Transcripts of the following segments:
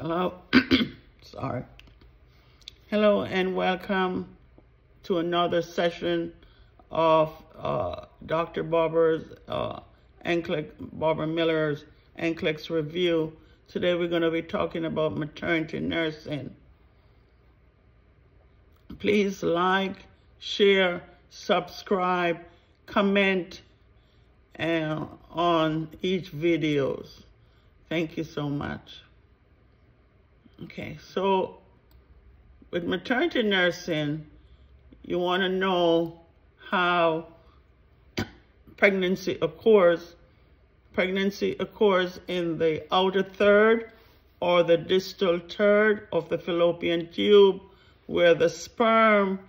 Hello, sorry. Hello and welcome to another session of Dr. Barbara Miller's NCLEX review. Today we're going to be talking about maternity nursing. Please like, share, subscribe, comment on each videos. Thank you so much. Okay, so with maternity nursing, you want to know how pregnancy occurs. Pregnancy occurs in the outer third or the distal third of the fallopian tube, where the sperm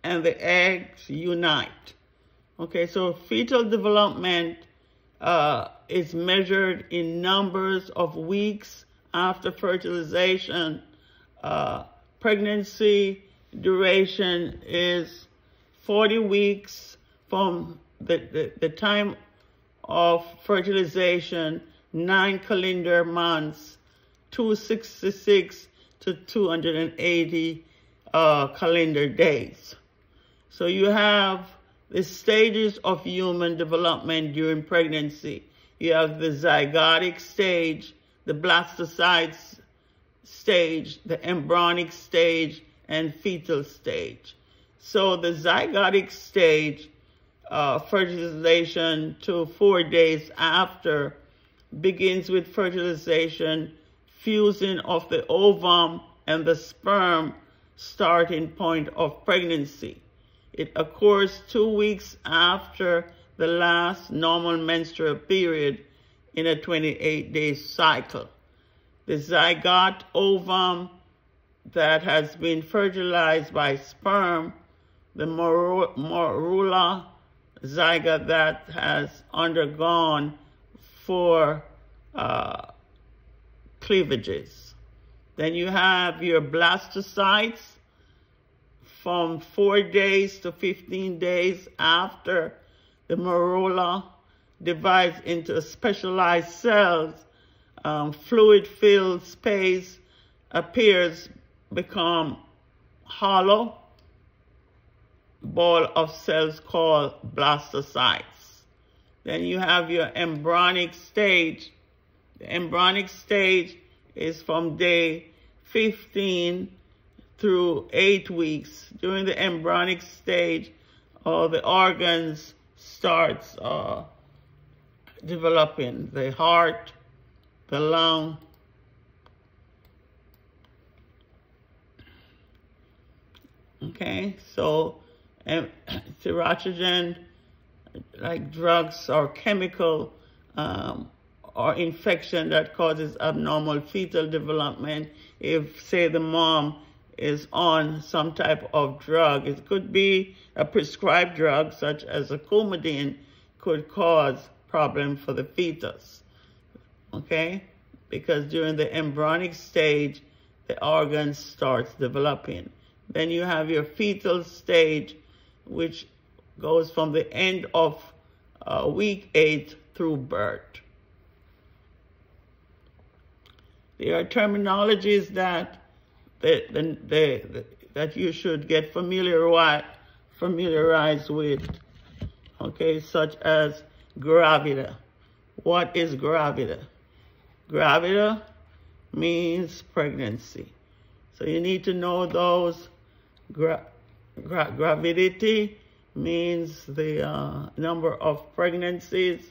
and the eggs unite. Okay, so fetal development is measured in numbers of weeks after fertilization. Pregnancy duration is 40 weeks from the time of fertilization, 9 calendar months, 266 to 280 calendar days. So you have the stages of human development during pregnancy. You have the zygotic stage, the blastocyte stage, the embryonic stage, and fetal stage. So the zygotic stage, fertilization to 4 days after, begins with fertilization, fusing of the ovum and the sperm, starting point of pregnancy. It occurs 2 weeks after the last normal menstrual period in a 28-day cycle. The zygote ovum that has been fertilized by sperm, the morula zygote that has undergone 4 cleavages. Then you have your blastocytes from 4 days to 15 days after the morula divides into specialized cells. Fluid-filled space become hollow ball of cells called blastocytes. Then you have your embryonic stage. The embryonic stage is from day 15 through 8 weeks. During the embryonic stage, all the organs starts developing: the heart, the lung, okay? So teratogene, like drugs or chemical or infection that causes abnormal fetal development, if, say, the mom is on some type of drug. It could be a prescribed drug, such as a Coumadin, could cause problem for the fetus, okay? Because during the embryonic stage, the organ starts developing. Then you have your fetal stage, which goes from the end of week 8 through birth. There are terminologies that that you should get familiarized with, okay, such as gravida. What is gravida? Gravida means pregnancy. So you need to know those. Gravidity means the number of pregnancies.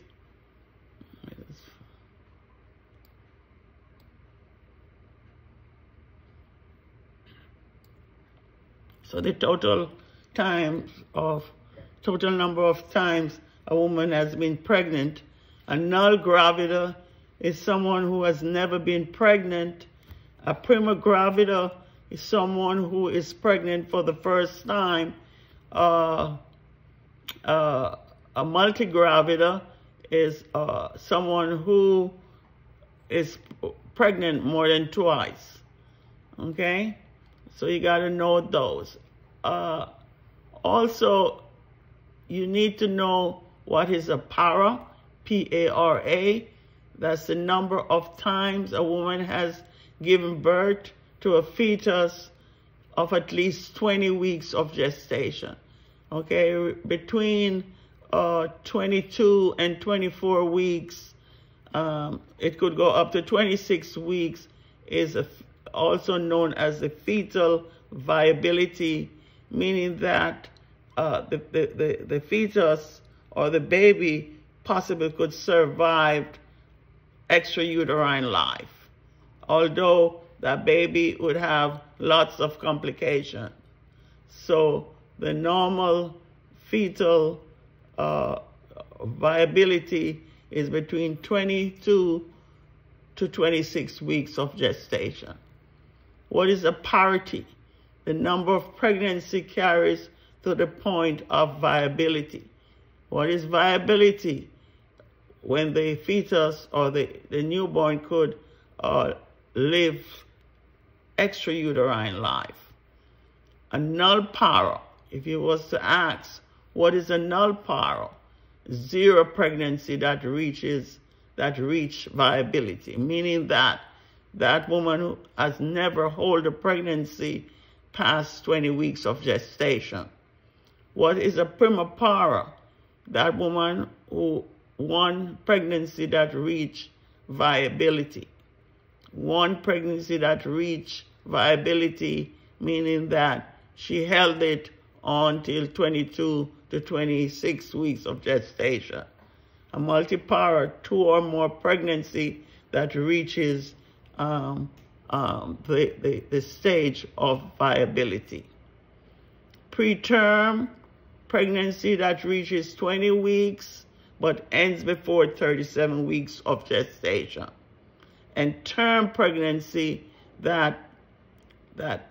So the total number of times a woman has been pregnant. A null gravida is someone who has never been pregnant. A prima gravida is someone who is pregnant for the first time. A multigravida is someone who is pregnant more than twice. Okay? So you got to know those. Also, you need to know what is a para, P-A-R-A. That's the number of times a woman has giving birth to a fetus of at least 20 weeks of gestation. Okay, between 22 and 24 weeks, it could go up to 26 weeks, is also known as the fetal viability, meaning that the fetus or the baby possibly could survive extrauterine life, although that baby would have lots of complications. So the normal fetal viability is between 22 to 26 weeks of gestation. What is a parity? The number of pregnancy carries to the point of viability. What is viability? When the fetus or the newborn could live extrauterine life. A null para, if you was to ask, what is a null para? Zero pregnancy that reach viability, meaning that that woman who has never held a pregnancy past 20 weeks of gestation. What is a prima para? That woman who one pregnancy that reach viability. One pregnancy that reach viability, meaning that she held it until 22 to 26 weeks of gestation. A multipara, 2 or more pregnancy that reaches the stage of viability. Preterm pregnancy that reaches 20 weeks but ends before 37 weeks of gestation. And term pregnancy that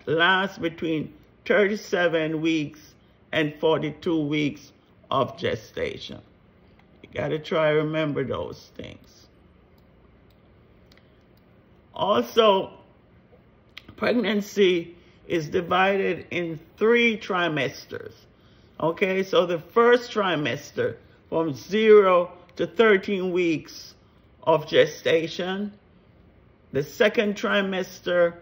lasts between 37 weeks and 42 weeks of gestation. You got to try to remember those things. Also, pregnancy is divided in 3 trimesters. Okay, so the first trimester from 0 to 13 weeks of gestation. The second trimester,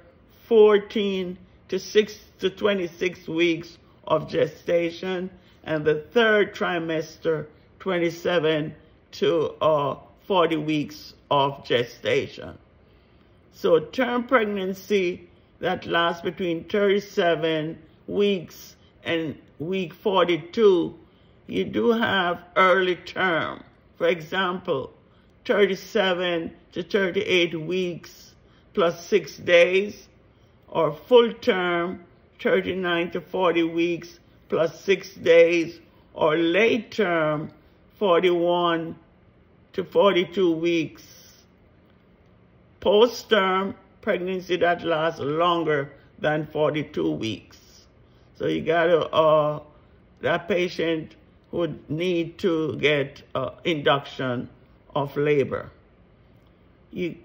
14 to 26 weeks of gestation. And the third trimester, 27 to 40 weeks of gestation. So term pregnancy that lasts between 37 weeks and week 42, you do have early term. For example, 37 to 38 weeks plus 6 days, or full term, 39 to 40 weeks plus 6 days, or late term, 41 to 42 weeks. Post-term, pregnancy that lasts longer than 42 weeks. So you gotta, that patient would need to get induction of labor. You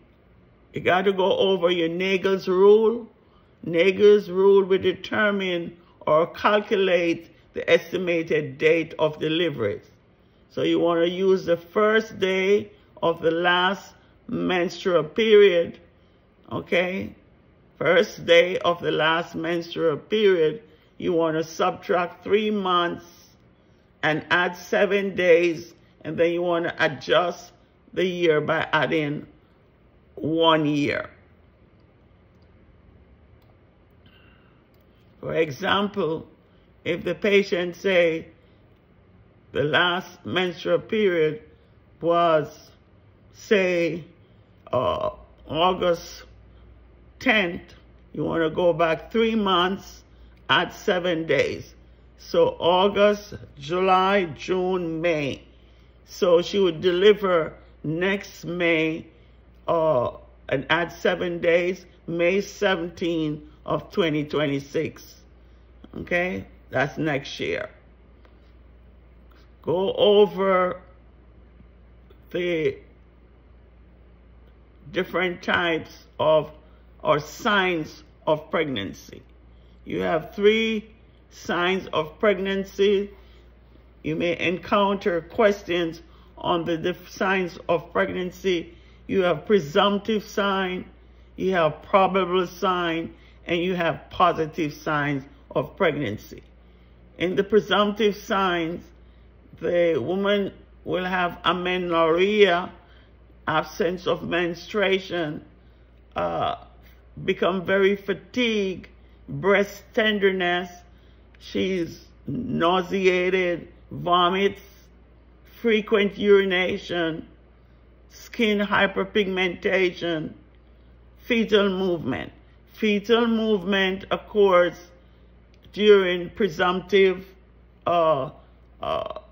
got to go over your Nagel's rule. Nagel's rule will determine or calculate the estimated date of delivery. So you want to use the first day of the last menstrual period, okay? First day of the last menstrual period, you want to subtract 3 months and add 7 days, and then you want to adjust the year by adding 1 year. For example, if the patient say the last menstrual period was, say, August 10th, you want to go back 3 months, add 7 days. So August, July, June, May. So she would deliver next May and add 7 days, May 17 of 2026. Okay, that's next year. Go over the different types of or signs of pregnancy. You have 3 signs of pregnancy. You may encounter questions on the signs of pregnancy. You have presumptive sign, you have probable sign, and you have positive signs of pregnancy. In the presumptive signs, the woman will have amenorrhea, absence of menstruation, become very fatigued, breast tenderness, she's nauseated, vomits, frequent urination, skin hyperpigmentation, fetal movement. Fetal movement occurs during presumptive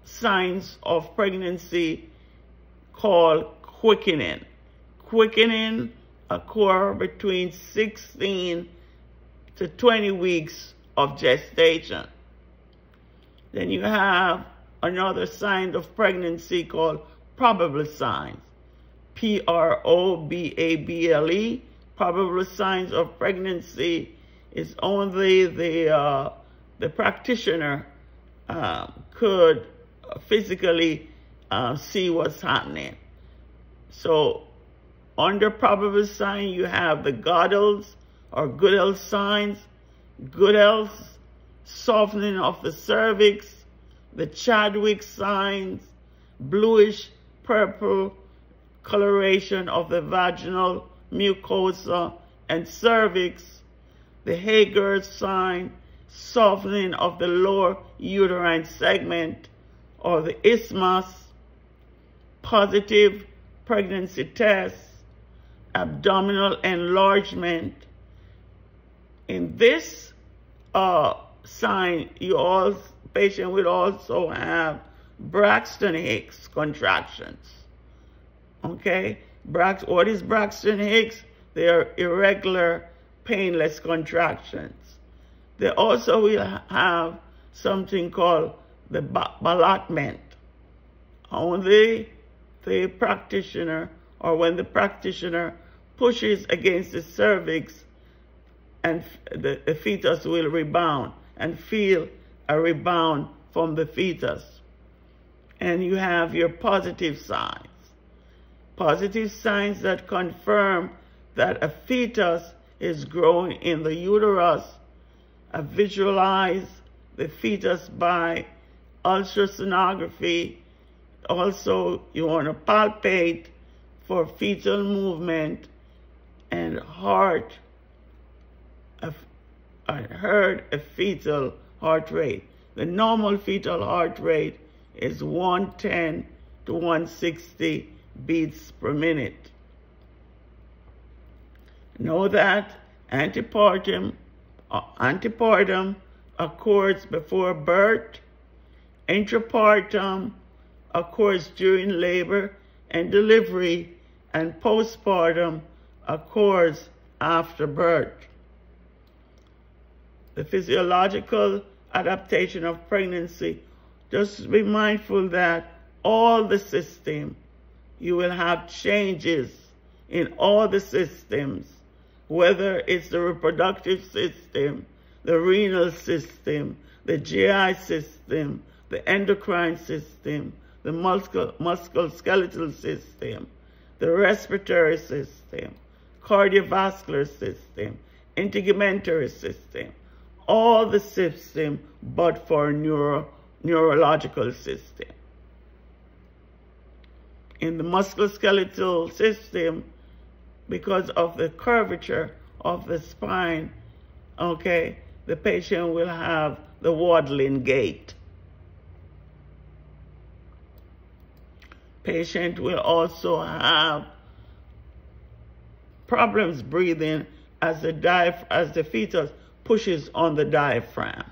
signs of pregnancy called quickening. Quickening occur between 16 to 20 weeks of gestation. Then you have another sign of pregnancy called probable signs. Probable. Probable signs of pregnancy is only the practitioner could physically see what's happening. So under probable sign, you have the Goodell's or Goodell signs. Goodell's softening of the cervix, the Chadwick signs, bluish purple coloration of the vaginal mucosa and cervix, the Hager's sign, softening of the lower uterine segment or the isthmus, positive pregnancy tests, abdominal enlargement. In this sign, patient will also have Braxton Hicks contractions. Okay, what is Braxton Hicks? They are irregular, painless contractions. They also will have something called the ballotment. Only the practitioner, or when the practitioner pushes against the cervix, and the fetus will rebound and feel a rebound from the fetus. And you have your positive signs. Positive signs that confirm that a fetus is growing in the uterus. Visualize the fetus by ultrasonography. Also, you want to palpate for fetal movement and heard a fetal heart rate. The normal fetal heart rate is 110 to 160 beats per minute. Know that antepartum occurs before birth, intrapartum occurs during labor and delivery, and postpartum occurs after birth. The physiological adaptation of pregnancy, just be mindful that all the system, you will have changes in all the systems, whether it's the reproductive system, the renal system, the GI system, the endocrine system, the musculoskeletal system, the respiratory system, cardiovascular system, integumentary system, all the system but for neurological system. In the musculoskeletal system, because of the curvature of the spine, okay, the patient will have the waddling gait. Patient will also have problems breathing as the fetus pushes on the diaphragm.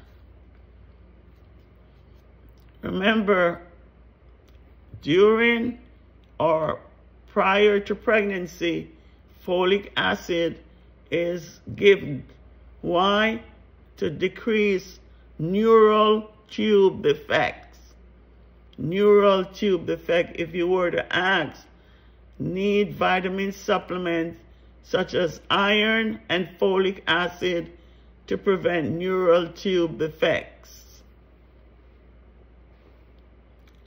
Remember, during or prior to pregnancy, folic acid is given. Why? To decrease neural tube defects. Neural tube defect, if you were to ask, need vitamin supplements such as iron and folic acid to prevent neural tube defects.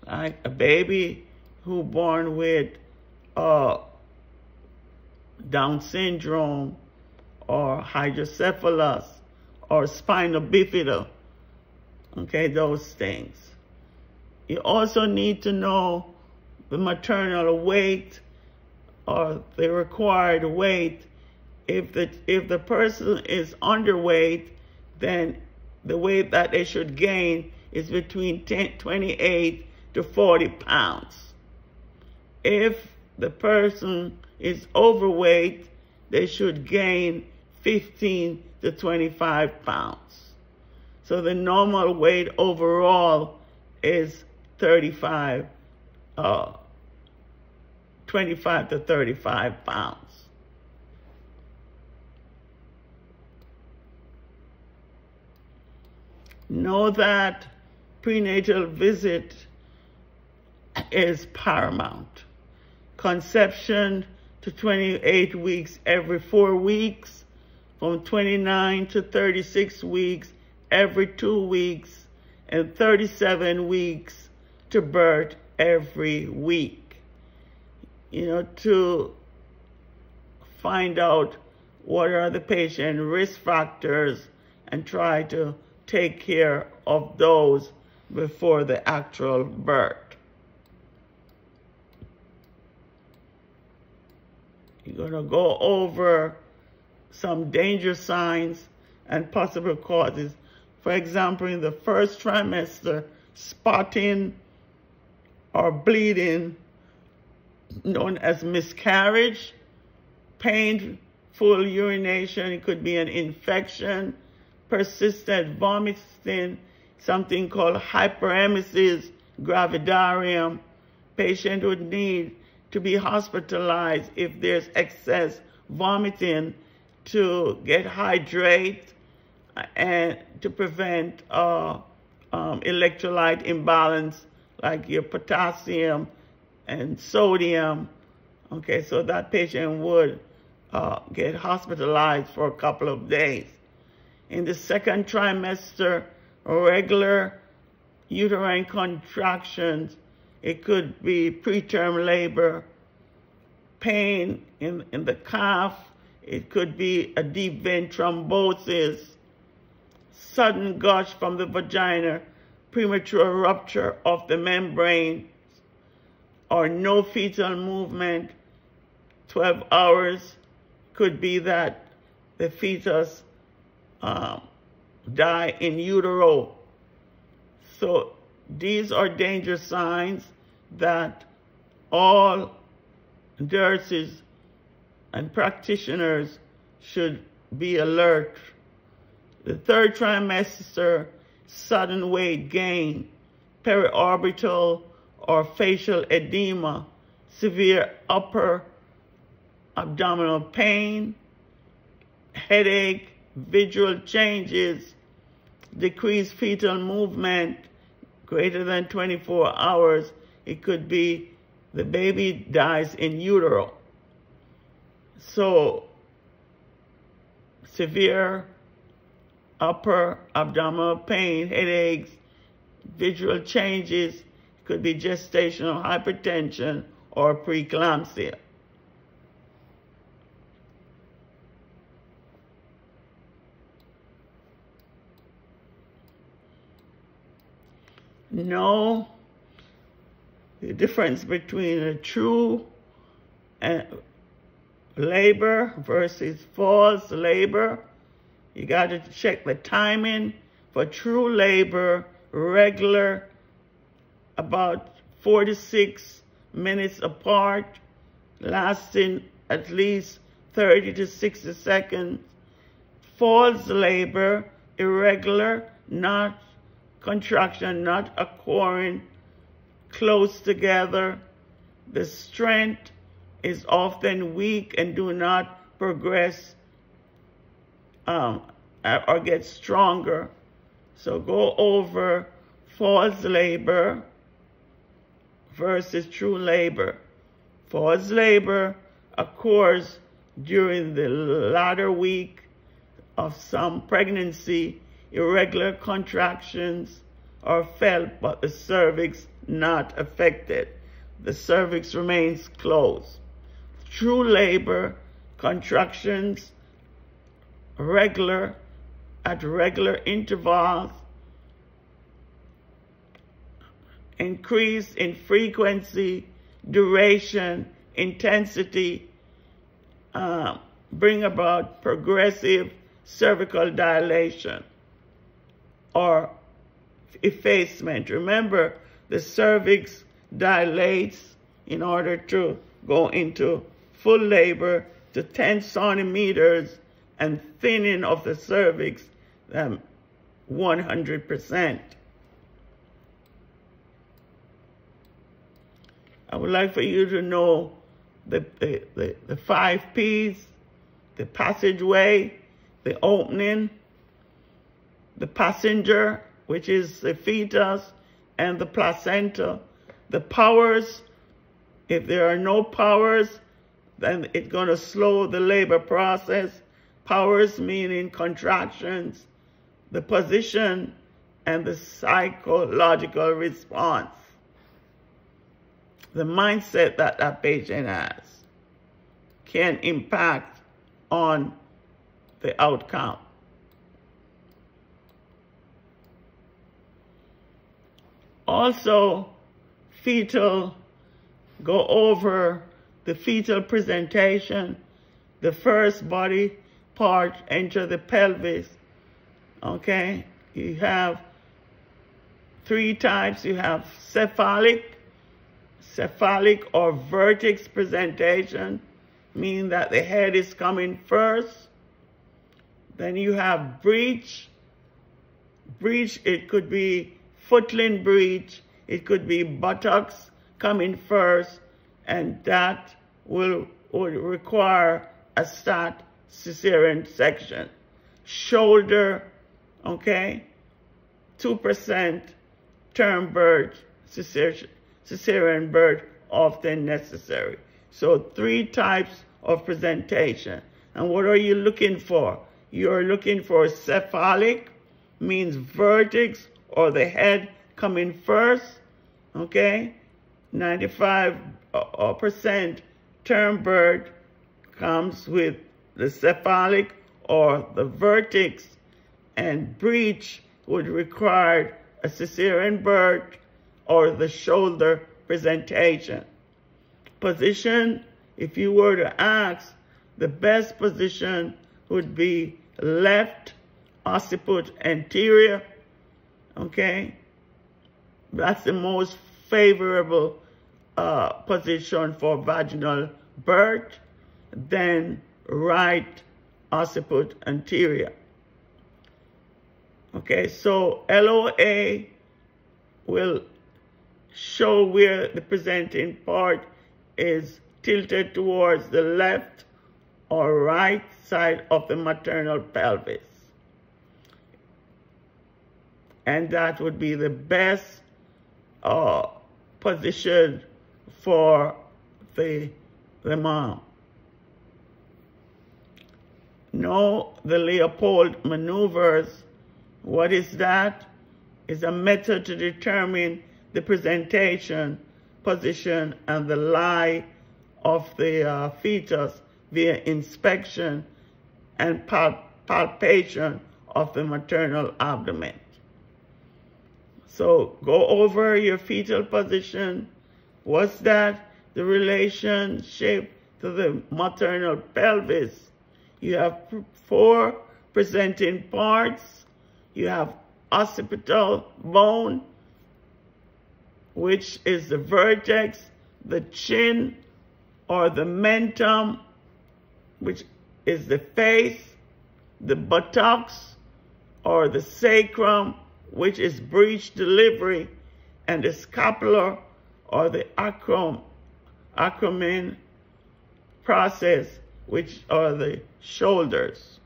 Like a baby who born with Down syndrome, or hydrocephalus, or spinal bifida. Okay, those things. You also need to know the maternal weight, or the required weight. If the person is underweight, then the weight that they should gain is between 28 to 40 pounds. If the person is overweight, they should gain 15 to 25 pounds. So the normal weight overall is 25 to 35 pounds. Know that prenatal visit is paramount. Conception to 28 weeks every 4 weeks, from 29 to 36 weeks every 2 weeks, and 37 weeks to birth every week. You know, to find out what are the patient risk factors and try to take care of those before the actual birth. You're going to go over some danger signs and possible causes. For example, in the first trimester, spotting or bleeding, known as miscarriage, painful urination, it could be an infection, persistent vomiting, something called hyperemesis gravidarum. Patient would need to be hospitalized if there's excess vomiting, to get hydrate and to prevent electrolyte imbalance, like your potassium and sodium. Okay, so that patient would get hospitalized for a couple of days. In the second trimester, regular uterine contractions, it could be preterm labor, pain in the calf, it could be a deep vein thrombosis, sudden gush from the vagina, premature rupture of the membrane, or no fetal movement, 12 hours, could be that the fetus die in utero. So these are danger signs that all nurses and practitioners should be alert. The third trimester, sudden weight gain, periorbital or facial edema, severe upper abdominal pain, headache, visual changes, decreased fetal movement greater than 24 hours. It could be the baby dies in utero. So severe upper abdominal pain, headaches, visual changes, could be gestational hypertension or preeclampsia. Know the difference between a true labor versus false labor. You got to check the timing. For true labor, regular, about 4 to 6 minutes apart, lasting at least 30 to 60 seconds. False labor, irregular, not contraction, not occurring close together. The strength is often weak and do not progress or get stronger. So go over false labor versus true labor. False labor occurs during the latter week of some pregnancy. Irregular contractions are felt, but the cervix not affected. The cervix remains closed. True labor contractions at regular intervals, increase in frequency, duration, intensity, bring about progressive cervical dilation or effacement. Remember, the cervix dilates in order to go into full labor to 10 centimeters and thinning of the cervix 100%. I would like for you to know the 5 P's: the passageway, the opening, the passenger, which is the fetus, and the placenta. The powers, if there are no powers, then it's going to slow the labor process. Powers meaning contractions, the position, and the psychological response. The mindset that that patient has can impact on the outcome. Also, go over the fetal presentation. The first body part enter the pelvis. Okay, you have 3 types. You have cephalic or vertex presentation, meaning that the head is coming first. Then you have breech. Breech, it could be footling breech, it could be buttocks coming first, and that would require a start cesarean section. Shoulder, okay, 2% term birth, cesarean birth often necessary. So 3 types of presentation. And what are you looking for? You're looking for cephalic, means vertex or the head coming first, okay? 95% term birth comes with the cephalic or the vertex, and breech would require a cesarean birth or the shoulder presentation. Position, if you were to ask, the best position would be left occiput anterior, okay? That's the most favorable position for vaginal birth, then right occiput anterior. Okay, so LOA will show where the presenting part is tilted towards the left or right side of the maternal pelvis. And that would be the best position for the mom. Know the Leopold maneuvers. What is that? It's a method to determine the presentation, position, and the lie of the fetus via inspection and palpation of the maternal abdomen. So go over your fetal position. What's that? The relationship to the maternal pelvis. You have 4 presenting parts. You have occipital bone, which is the vertex, the chin or the mentum, which is the face, the buttocks or the sacrum, which is breech delivery, and the scapula or the acromion process, which are the shoulders.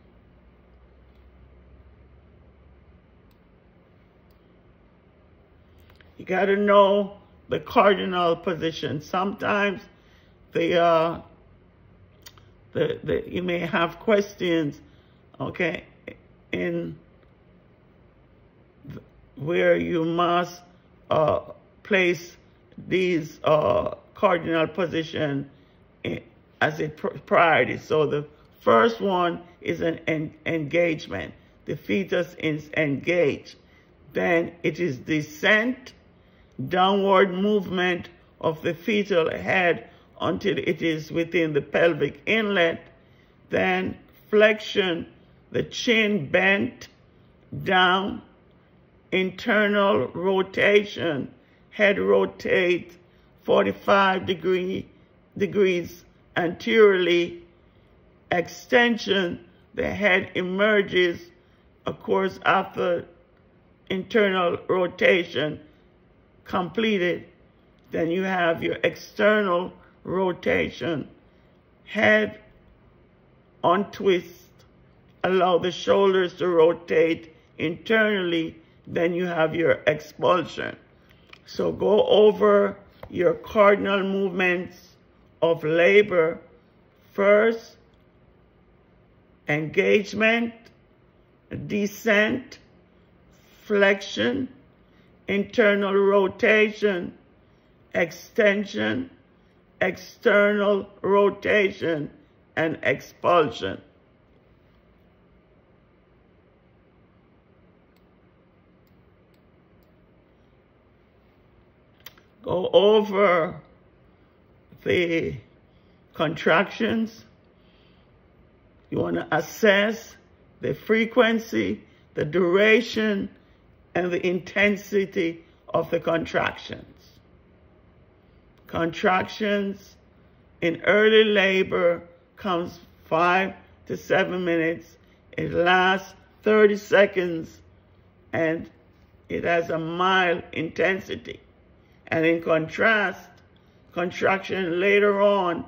You got to know the cardinal position. Sometimes you may have questions, okay, in where you must place these cardinal position as a priority. So the first one is an engagement. The fetus is engaged. Then it is descent, downward movement of the fetal head until it is within the pelvic inlet. Then flexion, the chin bent down, internal rotation, head rotate 45 degrees anteriorly, extension, the head emerges, of course, after internal rotation completed. Then you have your external rotation, head untwist, allow the shoulders to rotate internally. Then you have your expulsion. So go over your cardinal movements of labor. First, engagement, descent, flexion, internal rotation, extension, external rotation, and expulsion. Go over the contractions. You want to assess the frequency, the duration, and the intensity of the contractions. Contractions in early labor comes 5 to 7 minutes. It lasts 30 seconds, and it has a mild intensity. And in contrast, contraction later on,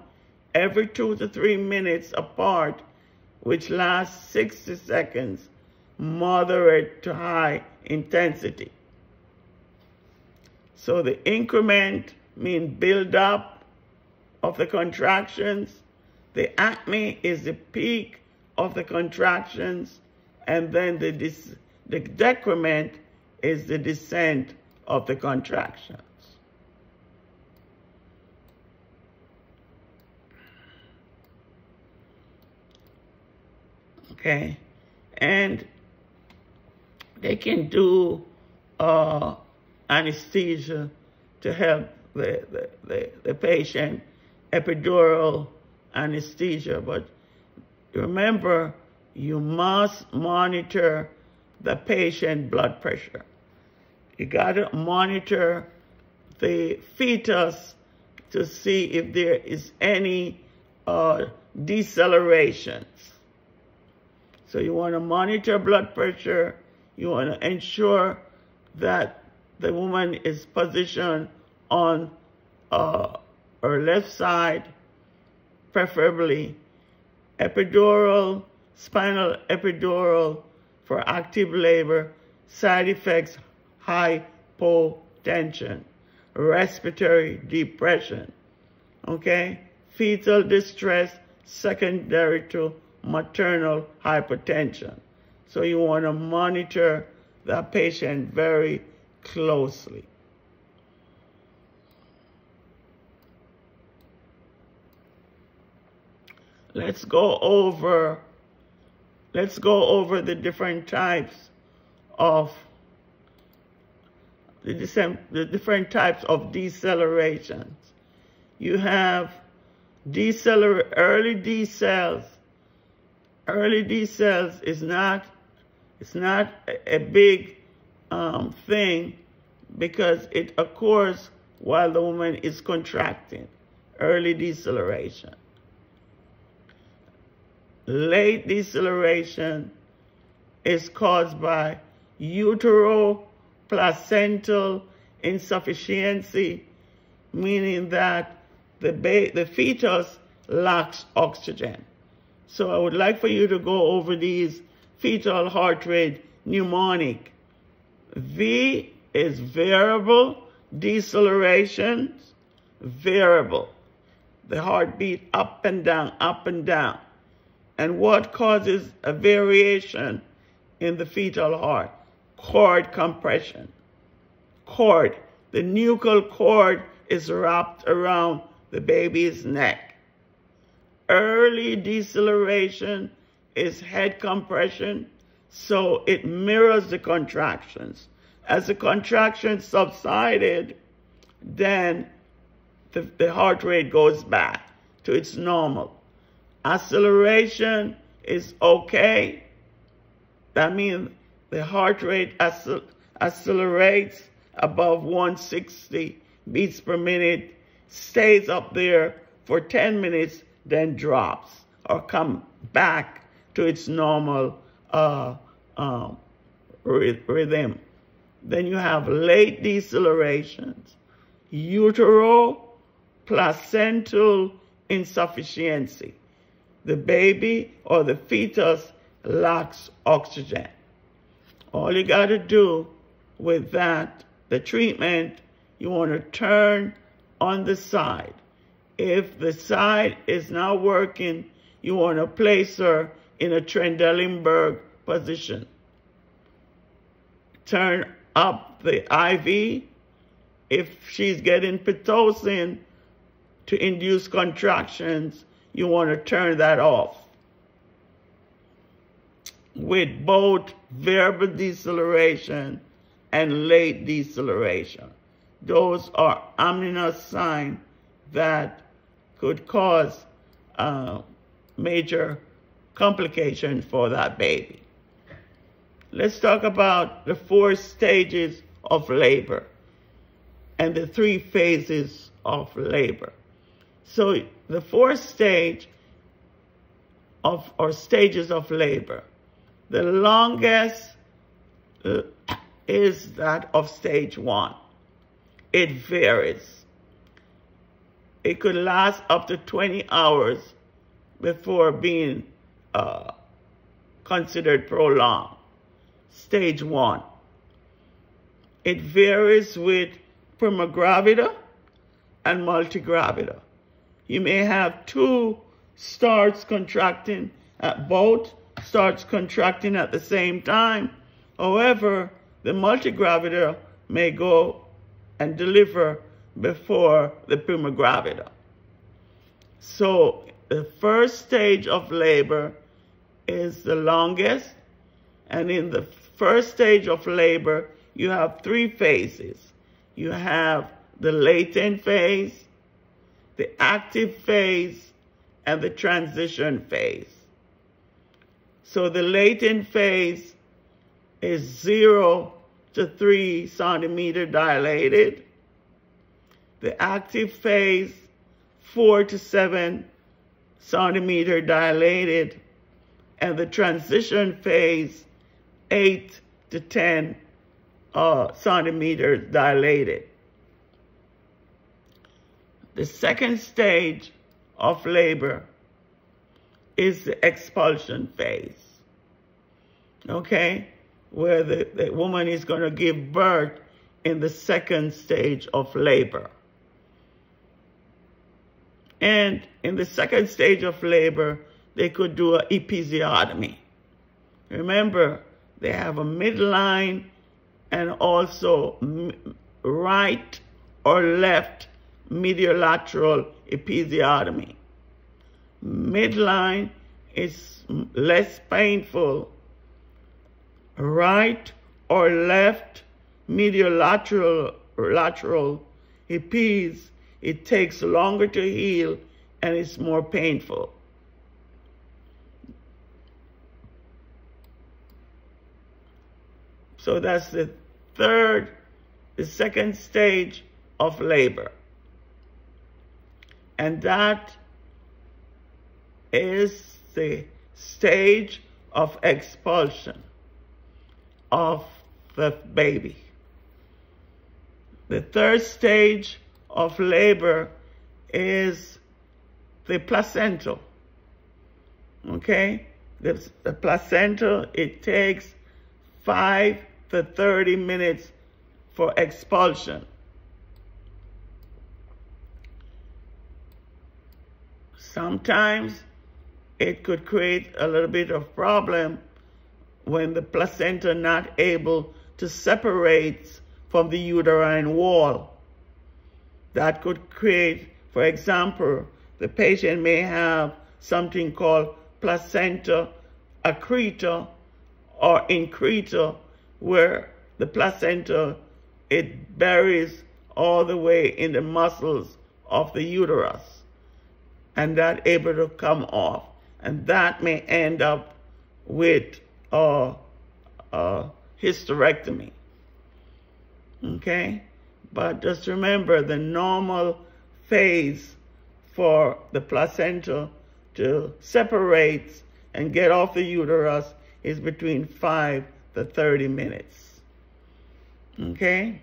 every 2 to 3 minutes apart, which lasts 60 seconds, moderate to high intensity. So the increment means build up of the contractions. The acme is the peak of the contractions, and then the decrement is the descent of the contractions. Okay, and they can do anesthesia to help the patient, epidural anesthesia. But remember, you must monitor the patient blood pressure. You got to monitor the fetus to see if there is any decelerations. So you want to monitor blood pressure. You want to ensure that the woman is positioned on her left side, preferably epidural, spinal epidural for active labor. Side effects, hypotension, respiratory depression, okay? Fetal distress secondary to maternal hypertension. So you want to monitor that patient very closely. Let's go over the different types of the different types of decelerations. You have early decels. Early decels is not a big thing because it occurs while the woman is contracting. Early deceleration. Late deceleration is caused by utero-placental insufficiency, meaning that the fetus lacks oxygen. So I would like for you to go over these fetal heart rate mnemonic. V is variable, decelerations, variable. The heartbeat up and down, up and down. And what causes a variation in the fetal heart? Cord compression. Cord. The nuchal cord is wrapped around the baby's neck. early deceleration is head compression, so it mirrors the contractions. As the contractions subsided, then the heart rate goes back to its normal. Acceleration is okay. That means the heart rate accelerates above 160 beats per minute, stays up there for 10 minutes, then drops or come back to its normal rhythm. Then you have late decelerations, utero-placental insufficiency. The baby or the fetus lacks oxygen. All you got to do with that, the treatment, you want to turn on the side. If the side is not working, you want to place her in a Trendelenburg position. Turn up the IV. If she's getting Pitocin to induce contractions, you want to turn that off. With both variable deceleration and late deceleration. Those are ominous signs that could cause major complications for that baby. Let's talk about the 4 stages of labor and the 3 phases of labor. So the 4th stage stages of labor, the longest is that of stage 1. It varies. It could last up to 20 hours before being considered prolonged. Stage 1. It varies with primogravida and multigravida. You may have 2 starts contracting at both starts contracting at the same time. However, the multigravida may go and deliver before the primogravida. So the 1st stage of labor is the longest, and in the 1st stage of labor, you have 3 phases. You have the latent phase, the active phase, and the transition phase. So the latent phase is 0 to 3 centimeter dilated. The active phase, 4 to 7 centimeter dilated. And the transition phase, 8 to 10 centimeters dilated. The 2nd stage of labor is the expulsion phase, okay, where the woman is going to give birth in the 2nd stage of labor. And in the 2nd stage of labor, they could do an episiotomy. Remember, they have a midline and also right or left mediolateral episiotomy. Midline is less painful. Right or left mediolateral epis, it takes longer to heal and it's more painful. So that's the 2nd stage of labor. And that is the stage of expulsion of the baby. The 3rd stage of labor is the placental. Okay? The placenta, it takes 5 to 30 minutes for expulsion. Sometimes it could create a little bit of problem when the placenta not able to separate from the uterine wall. That could create, for example, the patient may have something called placenta accreta or increta, where the placenta, it buries all the way in the muscles of the uterus, and that able to come off. And that may end up with a hysterectomy. Okay? But just remember, the normal phase for the placenta to separate and get off the uterus is between 5 to 30 minutes. Okay?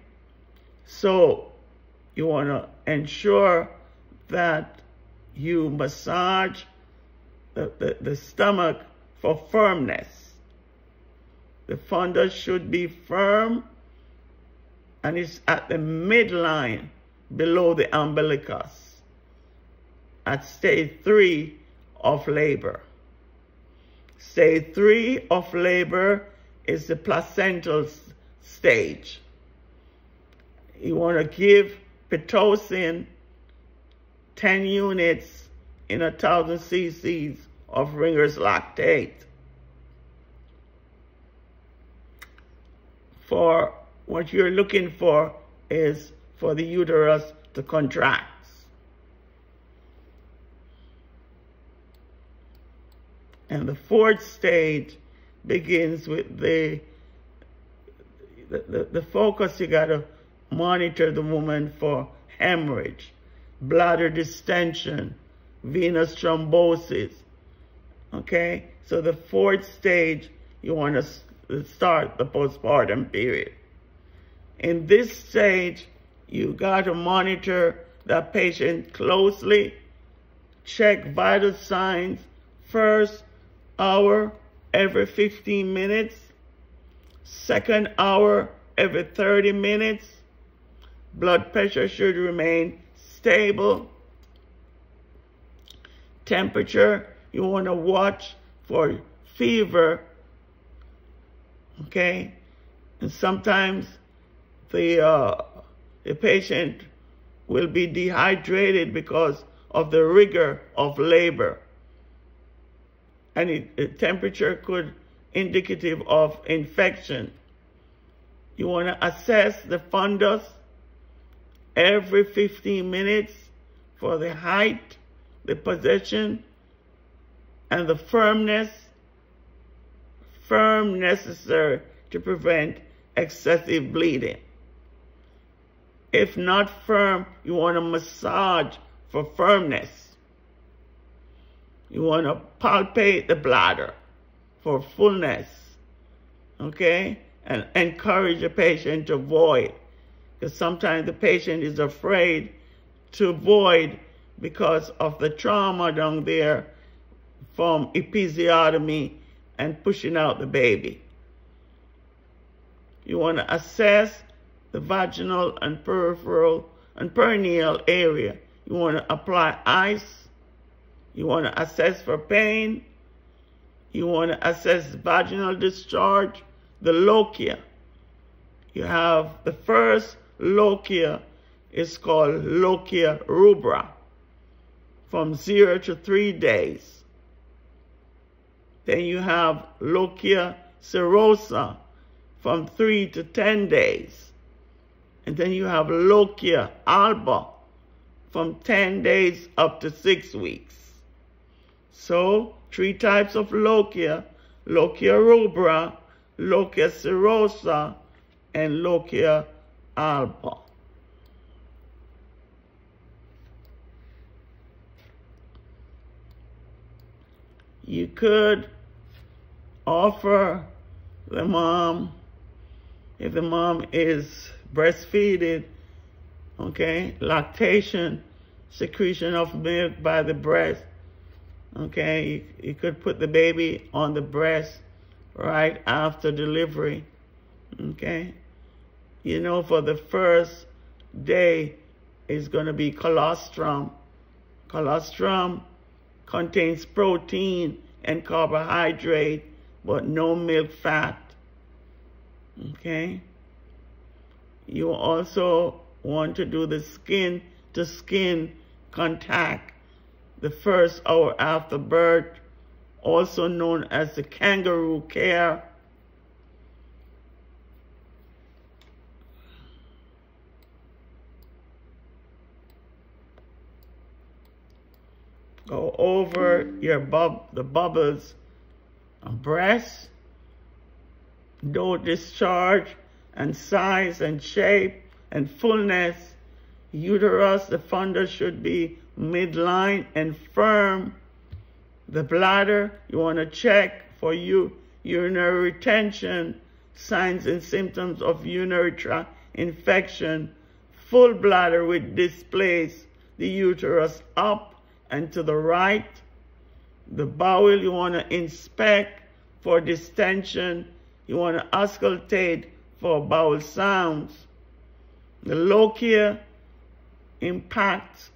So you want to ensure that you massage the stomach for firmness. The fundus should be firm, and it's at the midline below the umbilicus at stage 3 of labor. Stage 3 of labor is the placental stage. You want to give Pitocin 10 units in 1,000 cc's of Ringer's lactate. For what you're looking for is for the uterus to contract. And the 4th stage begins with the focus. You got to monitor the woman for hemorrhage, bladder distension, venous thrombosis. Okay? So the 4th stage, you want to start the postpartum period. In this stage, you got to monitor that patient closely, check vital signs, first hour every 15 minutes, second hour every 30 minutes. Blood pressure should remain stable. Temperature, you want to watch for fever. Okay? And sometimes the patient will be dehydrated because of the rigor of labor. And the temperature could indicative of infection. You want to assess the fundus every 15 minutes for the height, the position, and the firmness necessary to prevent excessive bleeding. If not firm, you want to massage for firmness. You want to palpate the bladder for fullness, okay? And encourage the patient to void, because sometimes the patient is afraid to void because of the trauma down there from episiotomy and pushing out the baby. You want to assess the vaginal and peripheral and perineal area. You want to apply ice. You want to assess for pain. You want to assess vaginal discharge, the lochia. You have the first lochia is called lochia rubra, from 0 to 3 days. Then you have lochia serosa from 3 to 10 days. And then you have lochia alba from 10 days up to 6 weeks. So 3 types of lochia: lochia rubra, lochia serosa, and lochia alba. You could offer the mom, if the mom is breastfeeding, okay, lactation, secretion of milk by the breast, okay, you could put the baby on the breast right after delivery, okay. You know, for the first day is going to be colostrum. Colostrum contains protein and carbohydrate, but no milk fat. Okay? You also want to do the skin-to-skin contact the first hour after birth, also known as the kangaroo care. Go over the bubbles of breast, no discharge, and size and shape and fullness. Uterus, the fundus should be midline and firm. The bladder, you want to check for urinary retention, signs and symptoms of urinary tract infection. Full bladder which displays the uterus up and to the right. The bowel, you want to inspect for distension. You want to auscultate for bowel sounds. The lochia impact,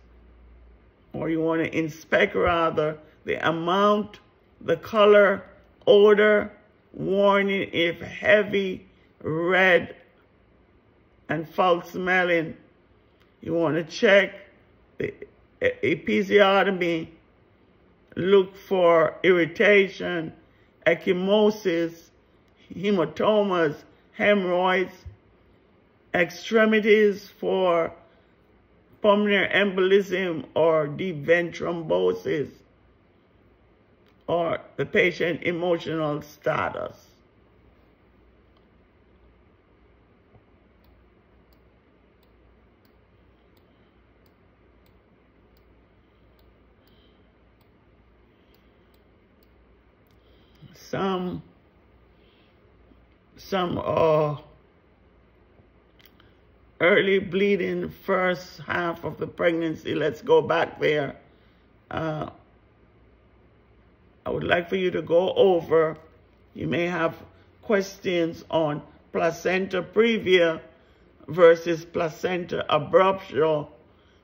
or you want to inspect rather, the amount, the color, odor, warning if heavy, red, and foul smelling. You want to check the episiotomy, look for irritation, ecchymosis, hematomas, hemorrhoids, extremities for pulmonary embolism or deep vein thrombosis, or the patient emotional status. Some early bleeding first half of the pregnancy. Let's go back there. I would like for you to go over. You may have questions on placenta previa versus placenta abruptio.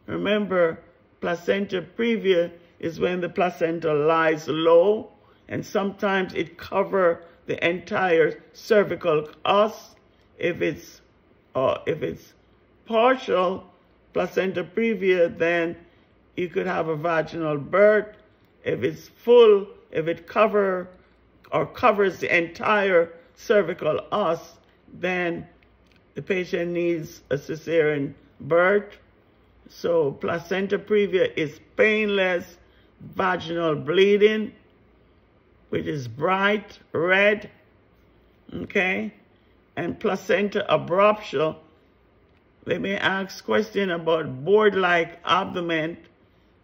Remember, placenta previa is when the placenta lies low, and sometimes it covers the entire cervical os. If it's partial placenta previa, then you could have a vaginal birth. If it's full, if it covers the entire cervical os, then the patient needs a cesarean birth. So placenta previa is painless vaginal bleeding, which is bright red, okay? And placenta abruptio, they may ask question about board-like abdomen,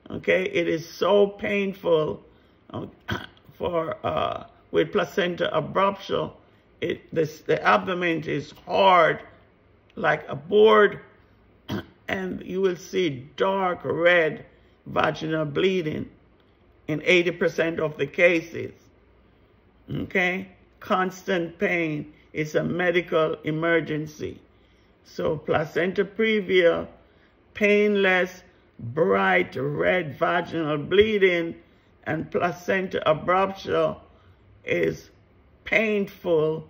okay? It is so painful with placenta abruptio. The abdomen is hard like a board, and you will see dark red vaginal bleeding in 80% of the cases. Okay? Constant pain is a medical emergency. So placenta previa, painless, bright red vaginal bleeding, and placenta abruptio is painful,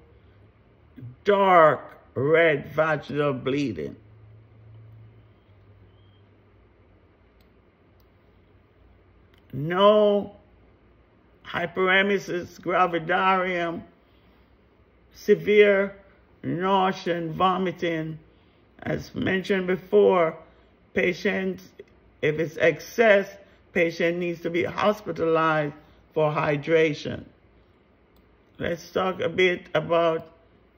dark red vaginal bleeding. No hyperemesis gravidarum, severe nausea and vomiting. As mentioned before, patients, if it's excess, patient needs to be hospitalized for hydration. Let's talk a bit about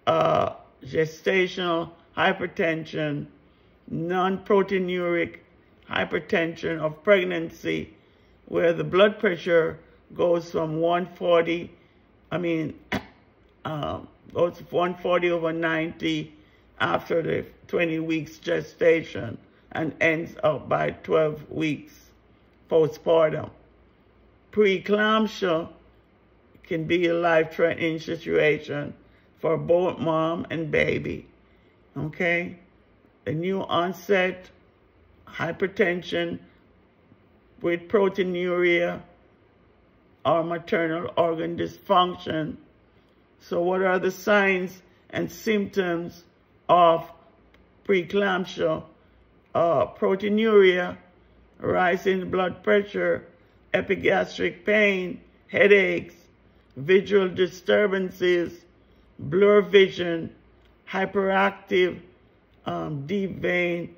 gestational hypertension, non-proteinuric hypertension of pregnancy, where the blood pressure goes from 140, goes 140/90 after the 20 weeks gestation and ends up by 12 weeks postpartum. Preeclampsia can be a life-threatening situation for both mom and baby, okay? The new onset hypertension with proteinuria or maternal organ dysfunction. So what are the signs and symptoms of preeclampsia? Proteinuria, rise in blood pressure, epigastric pain, headaches, visual disturbances, blur vision, hyperactive deep vein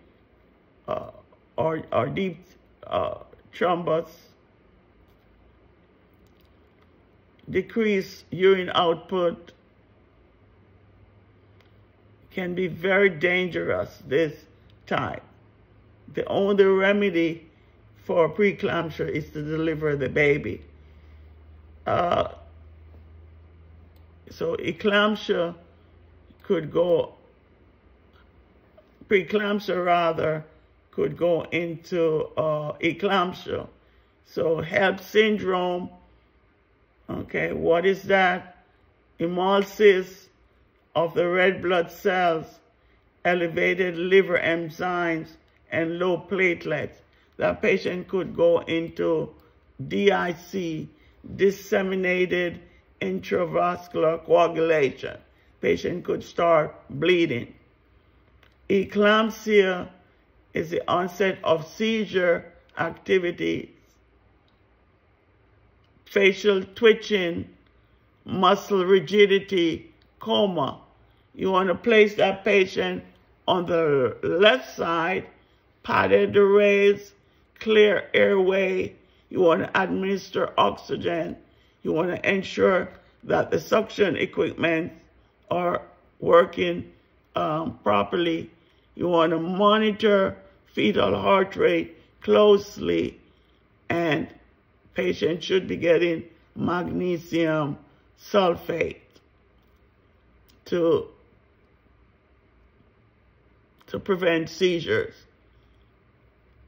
or deep thrombus, decreased urine output, can be very dangerous this time. The only remedy for preeclampsia is to deliver the baby. So preeclampsia could go into eclampsia. So HELLP syndrome, okay, what is that? Hemolysis of the red blood cells, elevated liver enzymes, and low platelets. That patient could go into DIC, disseminated intravascular coagulation. Patient could start bleeding. Eclampsia is the onset of seizure activity, facial twitching, muscle rigidity, coma. You want to place that patient on the left side, padded arrays, clear airway. You want to administer oxygen. You want to ensure that the suction equipment are working properly. You want to monitor fetal heart rate closely, and patient should be getting magnesium sulfate to prevent seizures.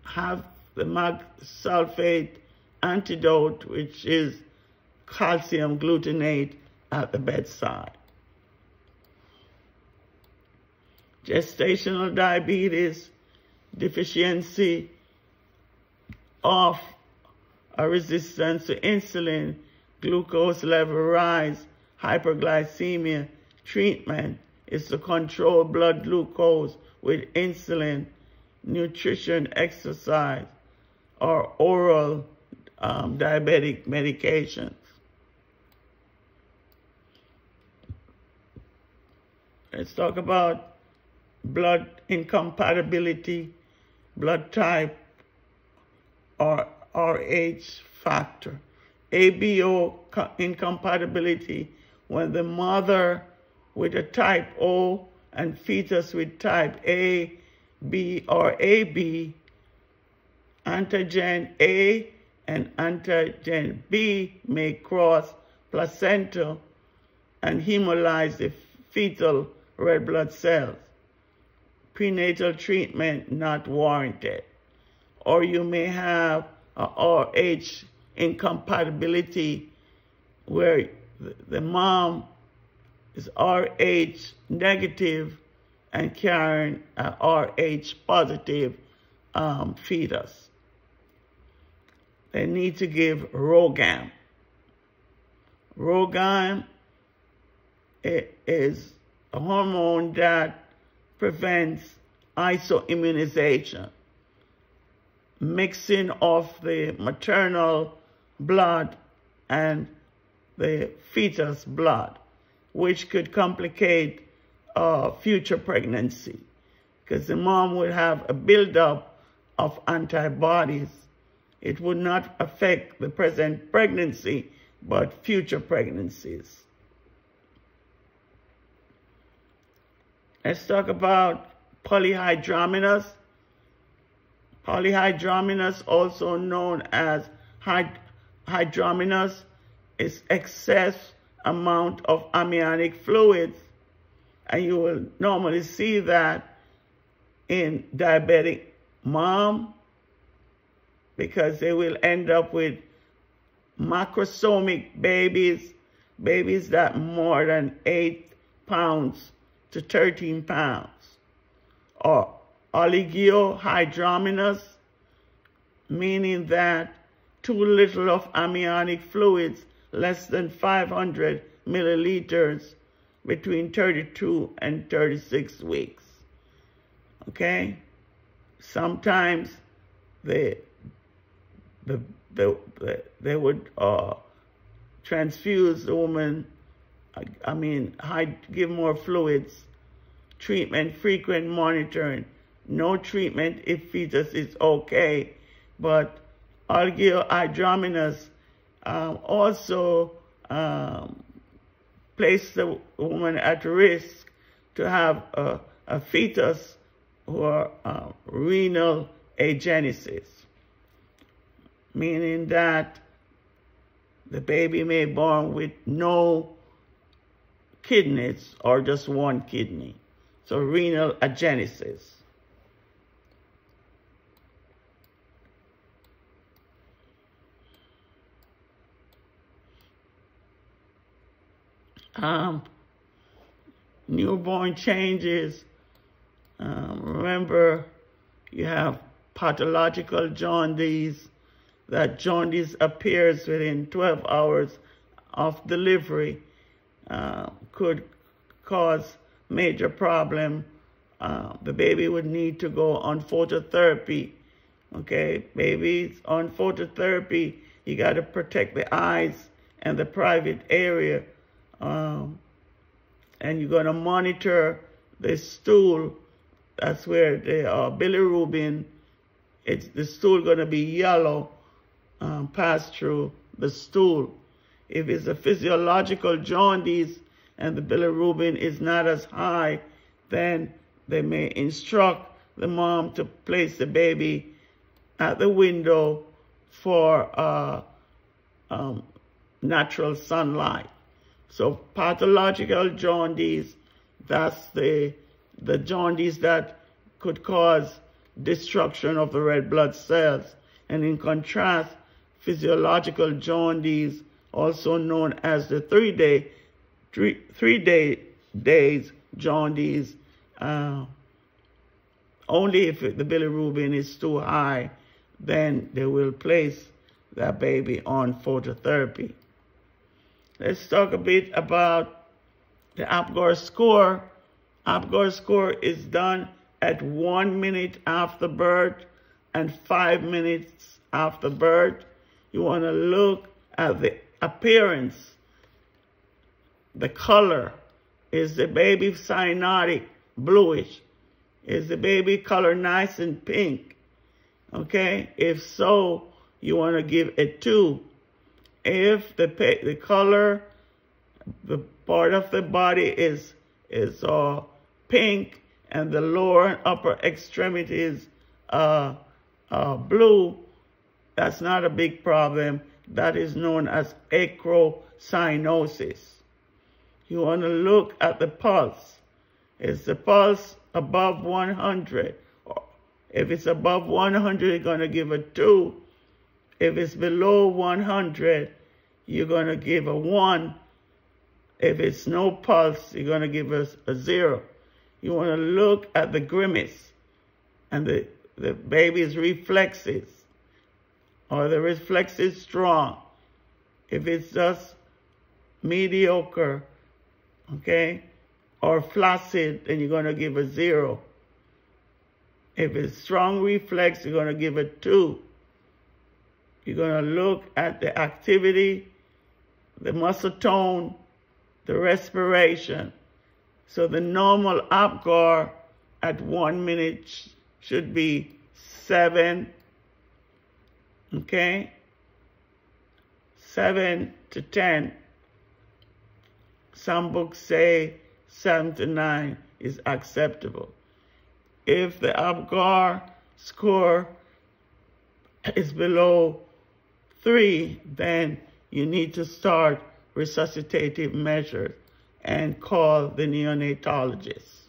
Have the mag sulfate antidote, which is calcium glutamate, at the bedside. Gestational diabetes, deficiency of a resistance to insulin, glucose level rise, hyperglycemia. Treatment is to control blood glucose with insulin, nutrition, exercise, or oral diabetic medications. Let's talk about blood incompatibility, blood type, or Rh factor. ABO incompatibility, when the mother with a type O and fetus with type A, B, or AB, antigen A and antigen B may cross placenta and hemolyze the fetal red blood cells. Prenatal treatment not warranted. Or you may have a Rh incompatibility where the mom is Rh negative and carrying a Rh positive fetus. They need to give RhoGAM. RhoGAM is a hormone that prevents isoimmunization, mixing of the maternal blood and the fetus blood, which could complicate future pregnancy, because the mom would have a buildup of antibodies. It would not affect the present pregnancy, but future pregnancies. Let's talk about polyhydramnios. Polyhydramnios, also known as hydramnios, is excess amount of amniotic fluids, and you will normally see that in diabetic mom, because they will end up with macrosomic babies, babies that more than 8 pounds to 13 pounds, or oligohydramnios, meaning that too little of amniotic fluids, less than 500 milliliters, between 32 and 36 weeks. Okay? Sometimes the the, they would transfuse the woman, give more fluids, treatment, frequent monitoring, no treatment if fetus is okay, but oliglohydramnios also place the woman at risk to have a fetus or renal agenesis, meaning that the baby may be born with no kidneys or just one kidney. So renal agenesis. Newborn changes. Remember, you have pathological jaundice. That jaundice appears within 12 hours of delivery, could cause major problem. The baby would need to go on phototherapy. Okay, babies on phototherapy, you got to protect the eyes and the private area. And you're going to monitor the stool. That's where the bilirubin, the stool going to be yellow, pass through the stool. If it's a physiological jaundice and the bilirubin is not as high, then they may instruct the mom to place the baby at the window for natural sunlight. So pathological jaundice, that's the jaundice that could cause destruction of the red blood cells. And in contrast, physiological jaundice, also known as the three days jaundice, only if the bilirubin is too high, then they will place that baby on phototherapy. Let's talk a bit about the Apgar score. Apgar score is done at 1 minute after birth and 5 minutes after birth. You want to look at the appearance, the color. Is the baby cyanotic, bluish? Is the baby color nice and pink? Okay, if so, you want to give a 2. If the color, the part of the body is pink and the lower and upper extremities blue, that's not a big problem. That is known as acrocyanosis. You want to look at the pulse. Is the pulse above 100? If it's above 100, you're going to give a 2. If it's below 100, you're going to give a 1. If it's no pulse, you're going to give us a 0. You want to look at the grimace and the baby's reflexes. Are the reflexes strong? If it's just mediocre, okay, or flaccid, then you're going to give a 0. If it's strong reflex, you're going to give a 2. You're going to look at the activity, the muscle tone, the respiration. So the normal Apgar at 1 minute should be 7, okay? 7 to 10. Some books say 7 to 9 is acceptable. If the Apgar score is below 3, then you need to start resuscitative measures and call the neonatologist.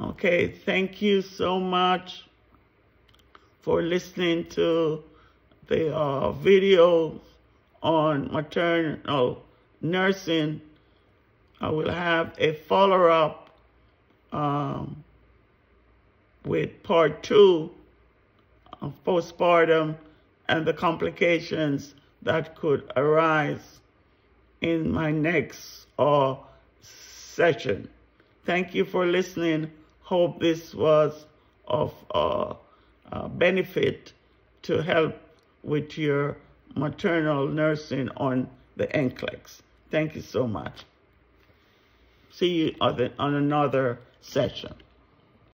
Okay, thank you so much for listening to the videos on maternal nursing. I will have a follow-up with part 2 of postpartum and the complications that could arise in my next session. Thank you for listening. Hope this was of benefit to help with your maternal nursing on the NCLEX. Thank you so much. See you on another session.